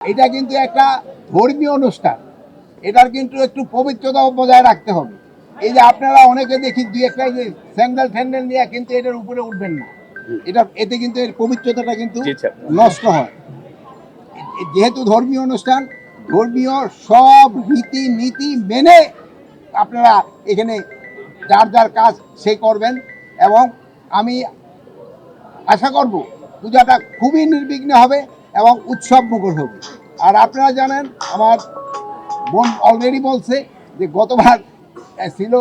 এটা কিন্তু একটা ধর্মীয় অনুষ্ঠান, এটার কিন্তু একটু পবিত্রতা বজায় রাখতে হবে। এই যে আপনারা অনেকে দেখি দুই একটা যে স্যান্ডেল ফ্যান্ডেল নিয়ে কিন্তু এটার উপরে উঠবেন না, এতে কিন্তু এর পবিত্রতাটা কিন্তু নষ্ট হয়। যেহেতু ধর্মীয় অনুষ্ঠান, ধর্মীয় সব রীতি নীতি মেনে আপনারা এখানে যার যার কাজ সে করবেন, এবং আমি আশা করব পূজাটা খুবই নির্বিঘ্নে হবে এবং উৎসব মুখর হবে। আর আপনারা জানেন, আমার বোন অলরেডি বলছে যে গতবার ছিল,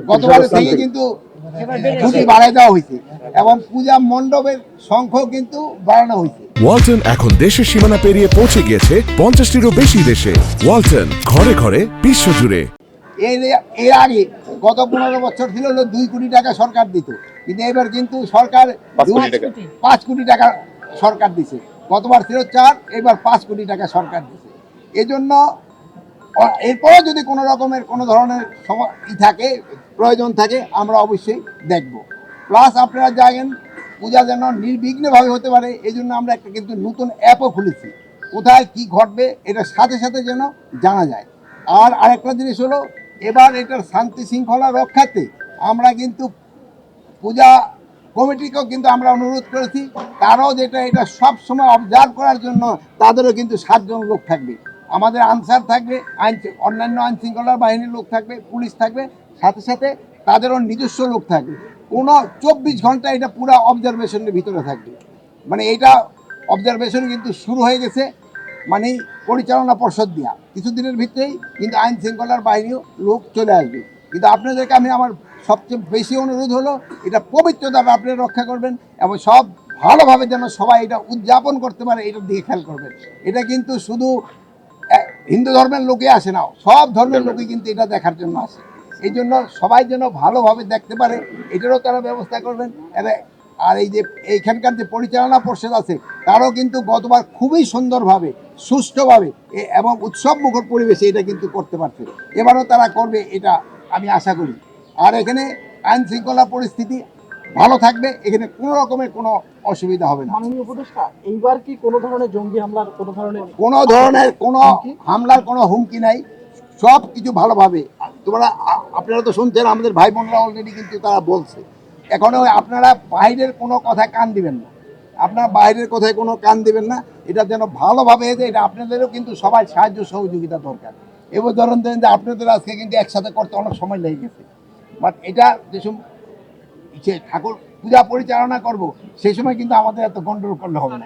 গতবারের থেকে কিন্তু ছুটি বাড়াই দেওয়া হয়েছে এবং পূজা মণ্ডপের সংখ্যাও কিন্তু বাড়ানো হয়েছে। ওয়ালটন এখন দেশের সীমানা পেরিয়ে পৌঁছে গিয়েছে 50টিরও বেশি দেশে। ওয়ালটন, ঘরে ঘরে বিশ্বজুড়ে। এর আগে গত 15 বছর ছিল 2 কোটি টাকা সরকার দিত, কিন্তু এবার কিন্তু সরকার 5 কোটি টাকা সরকার দিছে। গতবার ছিল 4, এবার 5 কোটি টাকা সরকার দিছে। এজন্য এরপরে যদি কোনো রকমের কোনো ধরনের থাকে, প্রয়োজন থাকে, আমরা অবশ্যই দেখব। প্লাস আপনারা জানেন পূজা যেন নির্বিঘ্নভাবে হতে পারে, এই জন্য আমরা একটা কিন্তু নতুন অ্যাপও খুলেছি, কোথায় কি ঘটবে এটার সাথে সাথে যেন জানা যায়। আর আরেকটা জিনিস হলো, এবার এটার শান্তি শৃঙ্খলা রক্ষাতে আমরা কিন্তু পূজা কমিটিকেও কিন্তু আমরা অনুরোধ করেছি, তারাও এটা সব সময় অবজার্ভ করার জন্য তাদেরও কিন্তু 7 জন লোক থাকবে। আমাদের আনসার থাকবে, অন্যান্য আইন শৃঙ্খলা বাহিনীর লোক থাকবে, পুলিশ থাকবে, সাথে সাথে তাদেরও নিজস্ব লোক থাকবে। কোনো 24 ঘন্টা এটা পুরো অবজারভেশনের ভিতরে থাকবে। মানে এটা অবজারভেশন কিন্তু শুরু হয়ে গেছে, মানে পরিচালনা পর্ষদ দেওয়া কিছুদিনের ভিতরেই কিন্তু আইন শৃঙ্খলার বাহিনীও লোক চলে আসবে। কিন্তু আপনাদেরকে আমি আমার সবচেয়ে বেশি অনুরোধ হলো, এটা পবিত্রতাটা আপনারা রক্ষা করবেন এবং সব ভালোভাবে যেন সবাই এটা উদযাপন করতে পারে, এটার দিকে খেয়াল করবেন। এটা কিন্তু শুধু হিন্দু ধর্মের লোকে আসে না, সব ধর্মের লোকই কিন্তু এটা দেখার জন্য আসে। এই জন্য সবাই যেন ভালোভাবে দেখতে পারে, এটারও তারা ব্যবস্থা করবেন। আর এই যে এইখানকার যে পরিচালনা পর্ষদ আছে, তারাও কিন্তু গতবার খুবই সুন্দরভাবে, সুষ্ঠুভাবে এবং উৎসব মুখর পরিবেশে এটা কিন্তু করতে পারছে। এবারও তারা করবে, এটা আমি আশা করি। আর এখানে আইন শৃঙ্খলা পরিস্থিতি ভালো থাকবে, এখানে কোনো রকমের কোনো অসুবিধা হবে না। মাননীয় উপদেষ্টা, এইবার কি কোনো ধরনের জঙ্গি হামলার কোনো হামলার কোনো হুমকি নাই, সব কিছু ভালোভাবে। আপনারা তো শুনছেন, আমাদের ভাই বোনরা অলরেডি কিন্তু তারা বলছে। এখনো আপনারা বাইরের কোনো কথায় কান দিবেন না, আপনারা বাইরের কথায় কোনো কান দিবেন না, এটা যেন ভালোভাবে এটা আপনাদেরও কিন্তু সবাই সাহায্য সহযোগিতা দরকার। এবার ধরেন যে আপনাদের আজকে কিন্তু একসাথে করতে অনেক সময় লেগে গেছে, বাট এটা যে ঠাকুর পূজা পরিচালনা করব, সেই সময় কিন্তু আমাদের এত গন্ডগোল করলে হবে না।